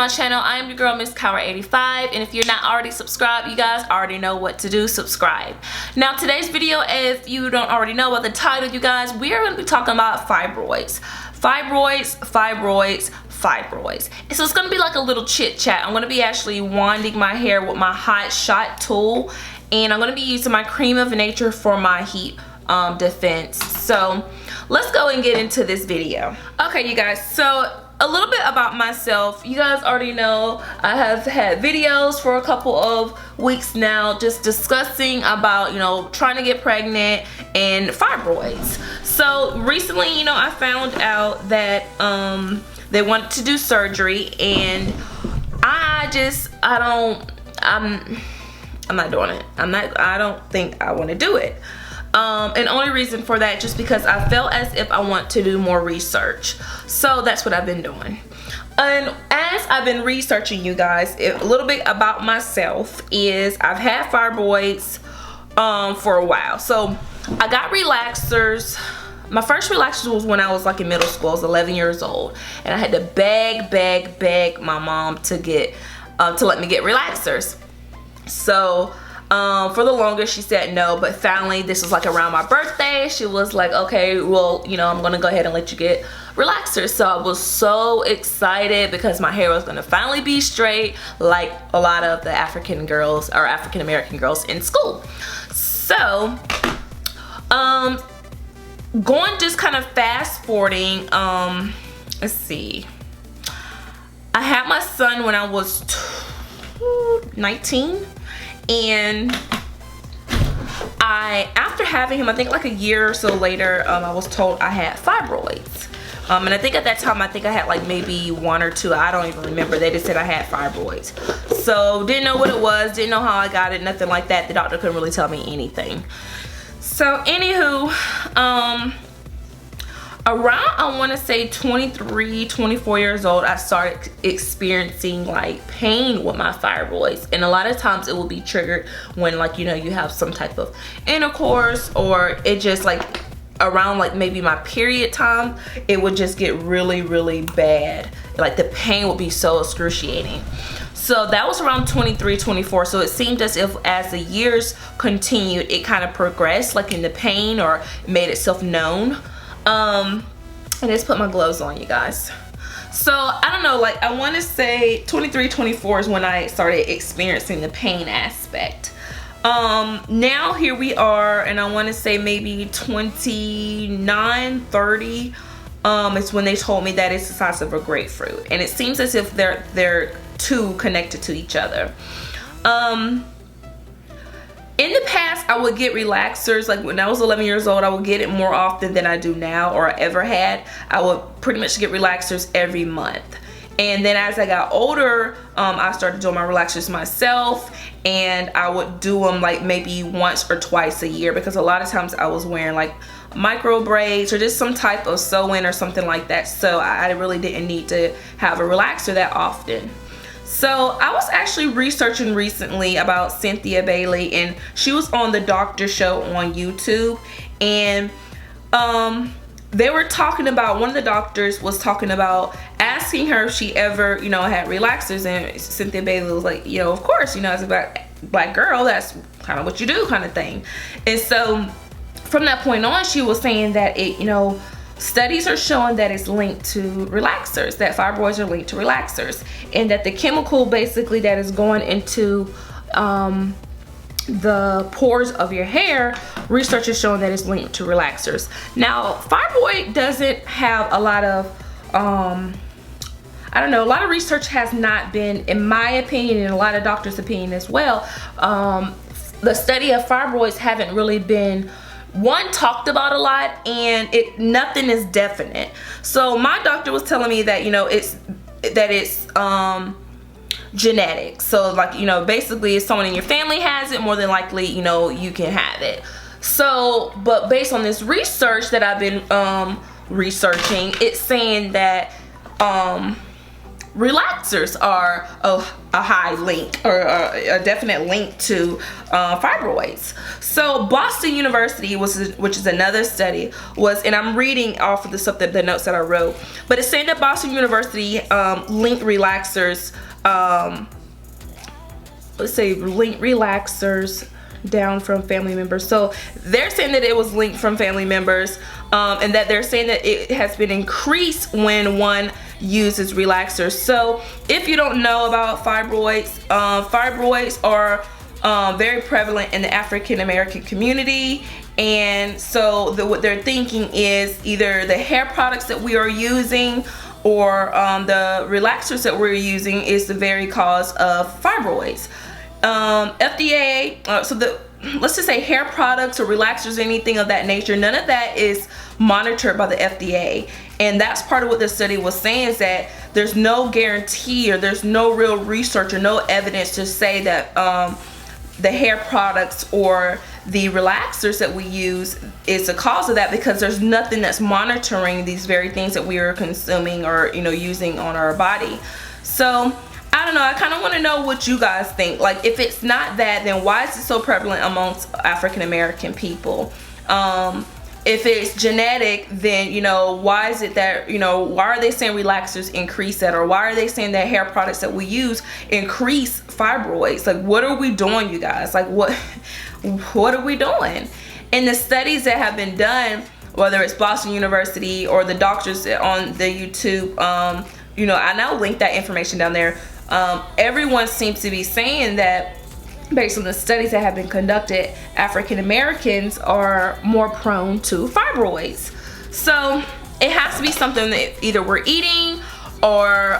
my channel. I am your girl, Mrs.Cowart 85, and if you're not already subscribed, you guys already know what to do. Subscribe. Now, today's video, if you don't already know by the title, you guys, we are going to be talking about fibroids. Fibroids. So it's going to be like a little chit chat. I'm going to be actually winding my hair with my hot shot tool, and I'm going to be using my cream of nature for my heat defense. So let's go and get into this video. Okay, you guys, so a little bit about myself. You guys already know I have had videos for a couple of weeks now just discussing about, you know, trying to get pregnant and fibroids. So recently, you know, I found out that they wanted to do surgery, and I'm not doing it. I don't think I want to do it. And only reason for that, just because I felt as if I want to do more research. So that's what I've been doing. And as I've been researching, you guys, a little bit about myself is I've had fibroids for a while. So I got relaxers. My first relaxers was when I was like in middle school. I was 11 years old, and I had to beg my mom to let me get relaxers. So for the longest she said no, but finally, this was like around my birthday, she was like, okay, well, you know, I'm gonna go ahead and let you get relaxers. So I was so excited because my hair was gonna finally be straight, like a lot of the African girls or African American girls in school. So going just kind of fast forwarding, let's see, I had my son when I was 19. And after having him, I think like a year or so later, I was told I had fibroids. And I think at that time, I had like maybe one or two. I don't even remember. They just said I had fibroids. So didn't know what it was, didn't know how I got it, nothing like that. The doctor couldn't really tell me anything. So anywho, around, I want to say 23, 24 years old, I started experiencing like pain with my fibroids. And a lot of times it will be triggered when, like, you know, you have some type of intercourse, or it just like around like maybe my period time, it would just get really, really bad. Like the pain would be so excruciating. So that was around 23, 24. So it seemed as if as the years continued, it kind of progressed like in the pain, or made itself known. I just put my gloves on, you guys. So I don't know, like I want to say 23, 24 is when I started experiencing the pain aspect. Now here we are, and I want to say maybe 29, 30 is when they told me that it's the size of a grapefruit, and it seems as if they're two connected to each other. In the past, I would get relaxers. Like when I was 11 years old, I would get it more often than I do now, or ever had. I would pretty much get relaxers every month. And then as I got older, I started doing my relaxers myself, and I would do them like maybe once or twice a year, because a lot of times I was wearing like micro braids or just some type of sew-in or something like that. So I really didn't need to have a relaxer that often. So I was actually researching recently about Cynthia Bailey, and she was on the Doctor Show on YouTube, and they were talking about, one of the doctors was talking about asking her if she ever, you know, had relaxers, and Cynthia Bailey was like, you know, of course, you know, as a black girl, that's kind of what you do, kind of thing. And so from that point on, she was saying that it, you know, studies are showing that it's linked to relaxers, that fibroids are linked to relaxers, and that the chemical basically that is going into the pores of your hair, research is showing that it's linked to relaxers. Now, fibroid doesn't have a lot of, I don't know, a lot of research has not been, in my opinion, and a lot of doctors' opinion as well, the study of fibroids haven't really been talked about a lot, and nothing is definite. So my doctor was telling me that, you know, it's genetic. So like, you know, basically if someone in your family has it, more than likely, you know, you can have it. So, but based on this research that I've been researching, it's saying that relaxers are a high link, or a definite link to fibroids. So Boston University, which is another study, and I'm reading off of the notes that I wrote, but it's saying that Boston University linked relaxers, link relaxers down from family members. So they're saying that it was linked from family members, and that they're saying that it has been increased when one uses relaxers. So if you don't know about fibroids, fibroids are very prevalent in the African American community, and so what they're thinking is either the hair products that we are using or the relaxers that we're using is the very cause of fibroids. FDA, let's just say hair products or relaxers, anything of that nature, none of that is monitored by the FDA. And that's part of what the study was saying, is that there's no guarantee, or there's no real research or no evidence to say that the hair products or the relaxers that we use is the cause of that, because there's nothing that's monitoring these very things that we are consuming or using on our body. So I don't know, I kind of want to know what you guys think. Like, if it's not that, then why is it so prevalent amongst African American people? If it's genetic, then why is it that why are they saying relaxers increase that, or why are they saying that hair products that we use increase fibroids? Like, what are we doing, you guys? Like, what are we doing? And the studies that have been done, whether it's Boston University or the doctors on the YouTube, I now link that information down there. Everyone seems to be saying that, based on the studies that have been conducted, African Americans are more prone to fibroids. So it has to be something that either we're eating or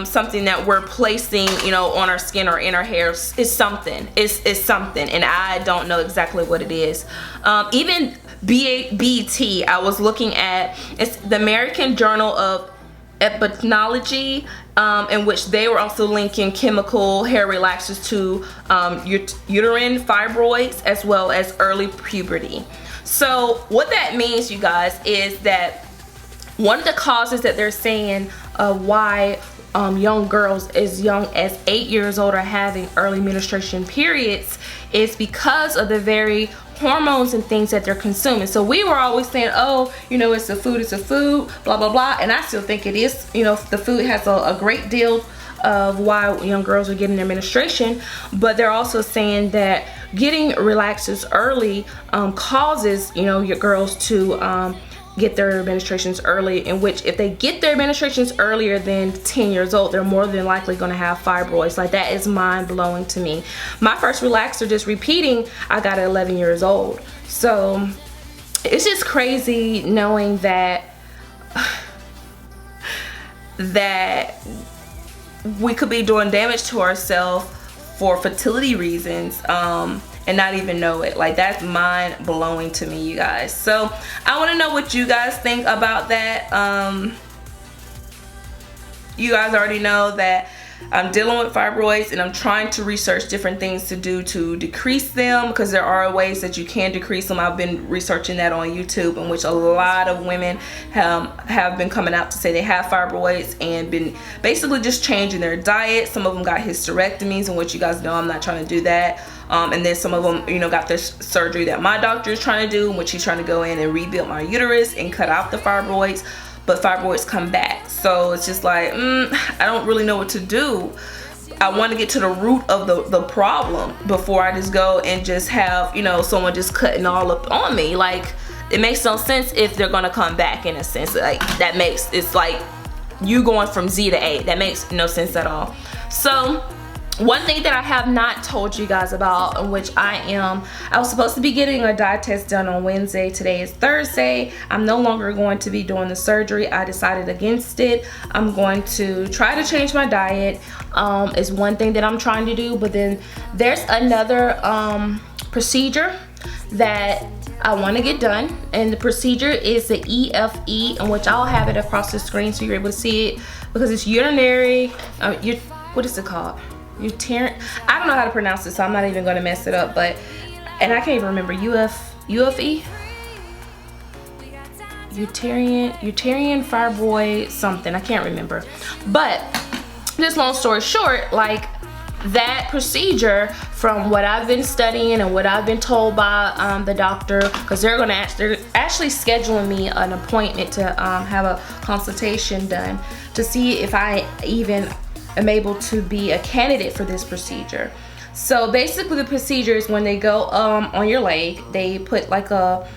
something that we're placing, on our skin or in our hair. It's something. It's something, and I don't know exactly what it is. Even BT, I was looking at, it's the American Journal of Epidemiology, in which they were also linking chemical hair relaxers to uterine fibroids as well as early puberty. So what that means, you guys, is that one of the causes that they're saying why young girls as young as 8 years old are having early menstruation periods is because of the very hormones and things that they're consuming. So we were always saying, oh, it's a food, blah blah blah, and I still think it is. The food has a great deal of why young girls are getting their menstruation, but they're also saying that getting relaxers early causes your girls to get their menstruations early, in which if they get their menstruations earlier than 10 years old, they're more than likely going to have fibroids. Like, that is mind-blowing to me. My first relaxer, just repeating, I got at 11 years old. So it's just crazy knowing that we could be doing damage to ourselves for fertility reasons, and not even know it. Like, that's mind-blowing to me, you guys. So I want to know what you guys think about that. You guys already know that I'm dealing with fibroids, and I'm trying to research different things to do to decrease them, because there are ways that you can decrease them. I've been researching that on YouTube, in which a lot of women have been coming out to say they have fibroids and been basically just changing their diet. Some of them got hysterectomies, in which you guys know I'm not trying to do that. And then some of them, got this surgery that my doctor is trying to do, in which he's trying to go in and rebuild my uterus and cut out the fibroids, but fibroids come back. So it's just like, I don't really know what to do. I want to get to the root of the problem before I just go and just have, someone just cutting all up on me. Like, it makes no sense if they're going to come back, in a sense. Like, it's like you going from Z to A. That makes no sense at all. So one thing that I have not told you guys about, in which I was supposed to be getting a dye test done on Wednesday. Today is Thursday. I'm no longer going to be doing the surgery. I decided against it. I'm going to try to change my diet. Is one thing that I'm trying to do, but then there's another procedure that I want to get done, and the procedure is the EFE, in which I'll have it across the screen so you're able to see it, because it's urinary, what is it called? Uterine, I don't know how to pronounce it, so I'm not even going to mess it up, and I can't even remember. UFE? Uterine fibroid something, I can't remember. But just long story short, like, that procedure, from what I've been studying and what I've been told by the doctor, because they're actually scheduling me an appointment to have a consultation done to see if I even am able to be a candidate for this procedure. So basically the procedure is when they go on your leg, they put like a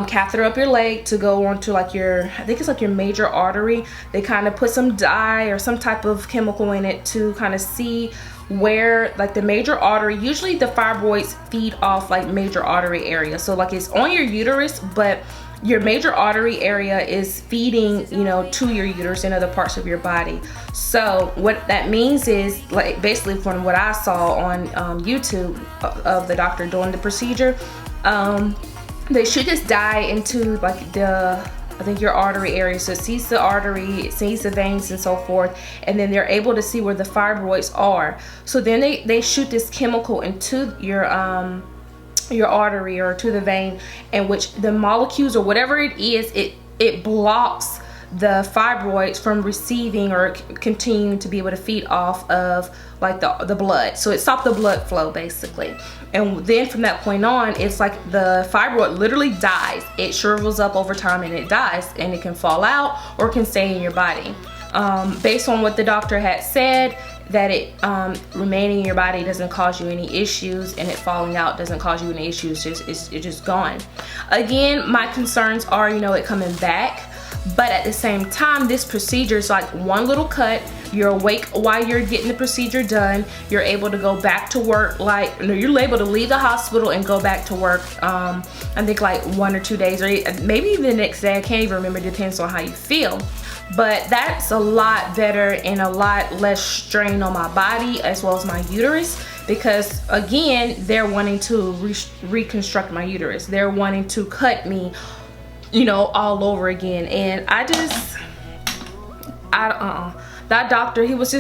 catheter up your leg to go onto like your, I think it's like your major artery. They kind of put some dye or some type of chemical in it to kind of see where like the major artery, usually the fibroids feed off like major artery area. So like it's on your uterus, but your major artery area is feeding, you know, to your uterus and other parts of your body. So what that means is, like, basically from what I saw on YouTube of the doctor doing the procedure, they shoot this dye into like I think your artery area, so it sees the artery, it sees the veins and so forth, and then they're able to see where the fibroids are. So then they shoot this chemical into your artery or to the vein, in which the molecules or whatever it is, it blocks the fibroids from receiving or continuing to be able to feed off of like the blood. So it stopped the blood flow basically. And then from that point on, it's like the fibroid literally dies. It shrivels up over time and it dies, and it can fall out or can stay in your body. Based on what the doctor had said, that it remaining in your body doesn't cause you any issues, and it falling out doesn't cause you any issues. It's just gone. Again, my concerns are, you know, it coming back. But at the same time, this procedure is like one little cut. You're awake while you're getting the procedure done. You're able to go back to work, like, you're able to leave the hospital and go back to work, I think like 1 or 2 days, or maybe even the next day. I can't even remember, depends on how you feel. But that's a lot better and a lot less strain on my body as well as my uterus, because again, they're wanting to reconstruct my uterus. They're wanting to cut me, you know, all over again. And that doctor, he was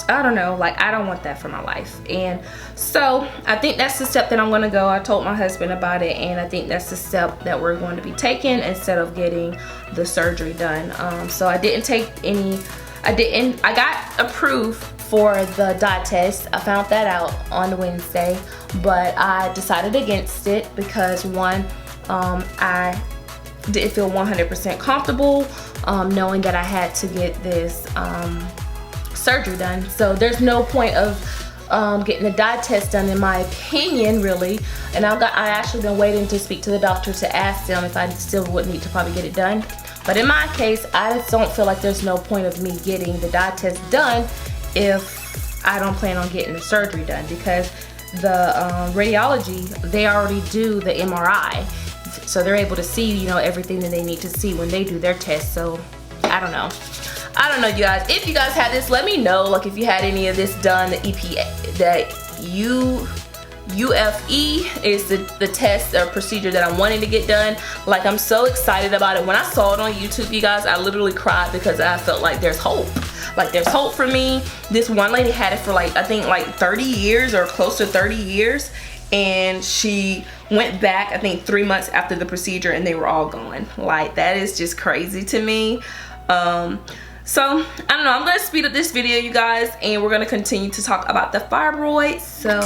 I don't know, like, I don't want that for my life. And so I think that's the step that I'm gonna go. I told my husband about it, and I think that's the step that we're going to be taking instead of getting the surgery done. So I didn't take any, I got approved for the dye test. I found that out on Wednesday, but I decided against it because one, I didn't feel 100% comfortable knowing that I had to get this surgery done. So there's no point of getting the dye test done, in my opinion, really. And I actually been waiting to speak to the doctor to ask them if I still would need to probably get it done. But in my case, I just don't feel like there's no point of me getting the dye test done if I don't plan on getting the surgery done, because the radiology, they already do the MRI. So they're able to see, you know, everything that they need to see when they do their test. So I don't know, you guys. If you guys had this, let me know, like, if you had any of this done. The EPA, that UFE is the test or procedure that I'm wanting to get done. Like, I'm so excited about it. When I saw it on YouTube, you guys, I literally cried because I felt like there's hope. Like, there's hope for me. This one lady had it for like, I think like 30 years or close to 30 years. And she went back, I think 3 months after the procedure, and they were all gone. Like, that is just crazy to me. So I don't know, I'm gonna speed up this video, you guys, and we're gonna continue to talk about the fibroids. So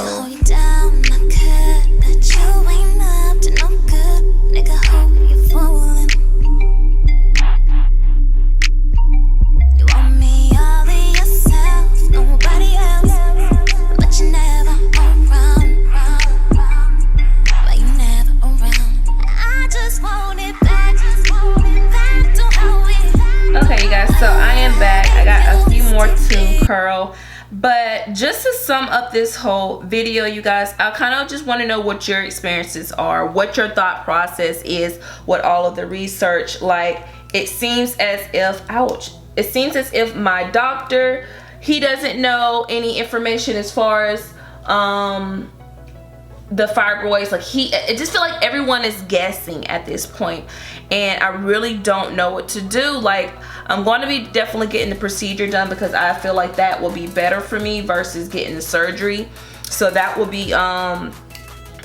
okay, you guys, so I am back. I got a few more to curl, but just to sum up this whole video, you guys, I kind of just want to know what your experiences are, what your thought process is with all of the research. Like, it seems as if, ouch, it seems as if my doctor, he doesn't know any information as far as the fibroids. Like, I just feel like everyone is guessing at this point, and I really don't know what to do. Like, I'm going to be definitely getting the procedure done because I feel like that will be better for me versus getting the surgery. So that will be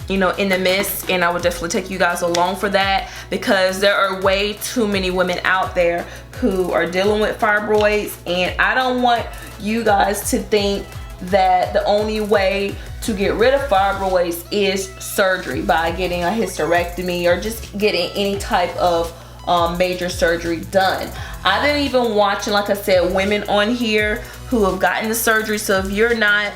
you know, in the midst, and I would definitely take you guys along for that, because there are way too many women out there who are dealing with fibroids, and I don't want you guys to think that the only way to get rid of fibroids is surgery, by getting a hysterectomy or just getting any type of major surgery done. I've been even watching, like I said, women on here who have gotten the surgery. So if you're not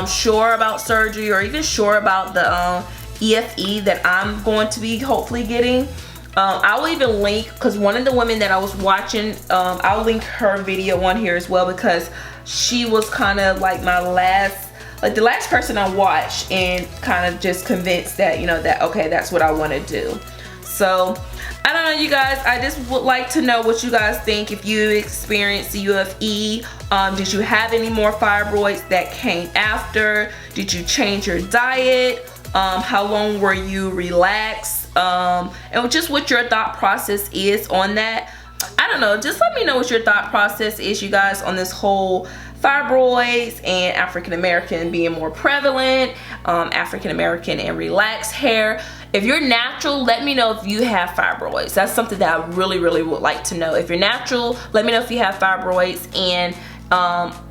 sure about surgery, or even sure about the EFE that I'm going to be hopefully getting, I will even link, because one of the women that I was watching, I'll link her video on here as well, because she was kind of like my last, like the last person I watched, and kind of just convinced that, you know, that okay, that's what I want to do. So I don't know, you guys, I just would like to know what you guys think. If you experienced the UFE, did you have any more fibroids that came after? Did you change your diet? How long were you relaxed? And just what your thought process is on that. I don't know, just let me know what your thought process is, you guys, on this whole fibroids and African American being more prevalent, African American and relaxed hair. If you're natural, let me know if you have fibroids. That's something that I really would like to know. If you're natural, let me know if you have fibroids, and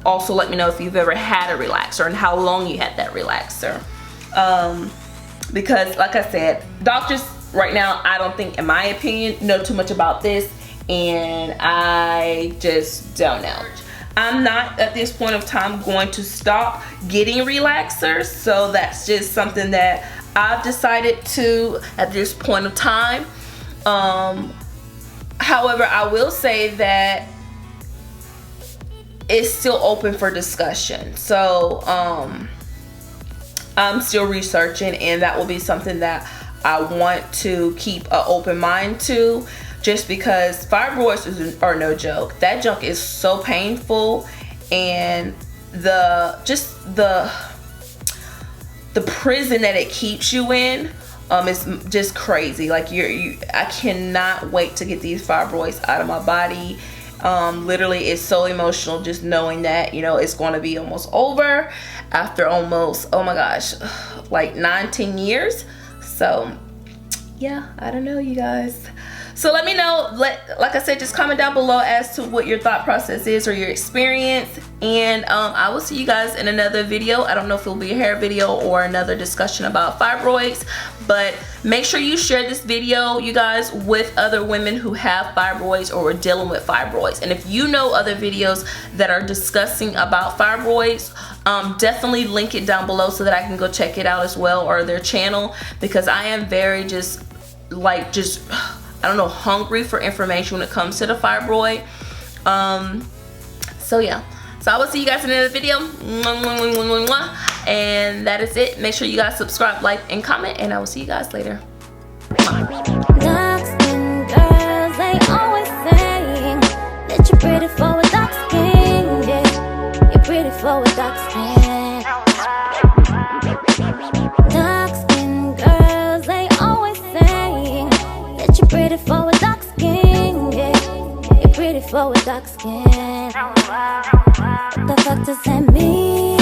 also let me know if you've ever had a relaxer and how long you had that relaxer. Because like I said, doctors right now, I don't think, in my opinion, know too much about this, and I just don't know. I'm not at this point of time going to stop getting relaxers, so that's just something that I've decided to at this point of time. However, I will say that it's still open for discussion. So I'm still researching, and that will be something that I want to keep an open mind to, just because fibroids are no joke. That junk is so painful, and the prison that it keeps you in is just crazy. Like I cannot wait to get these fibroids out of my body. Literally, it's so emotional just knowing that, you know, it's going to be almost over after almost, oh my gosh, like 9-10 years. So yeah, I don't know, you guys. So let me know, like I said, just comment down below as to what your thought process is or your experience, and I will see you guys in another video. I don't know if it'll be a hair video or another discussion about fibroids, but make sure you share this video, you guys, with other women who have fibroids or are dealing with fibroids. And if you know other videos that are discussing about fibroids, definitely link it down below so that I can go check it out as well, or their channel, because I am very I don't know, hungry for information when it comes to the fibroid. So yeah, so I will see you guys in another video, and that is it. Make sure you guys subscribe, like, and comment, and I will see you guys later. Dark skin girls, they always saying that you're pretty for a dark skin, yeah. You're pretty for a dark skin. Dark skin girls, they always saying that you're pretty for a dark skin, yeah. You're pretty for a dark skin. The fuck does that mean?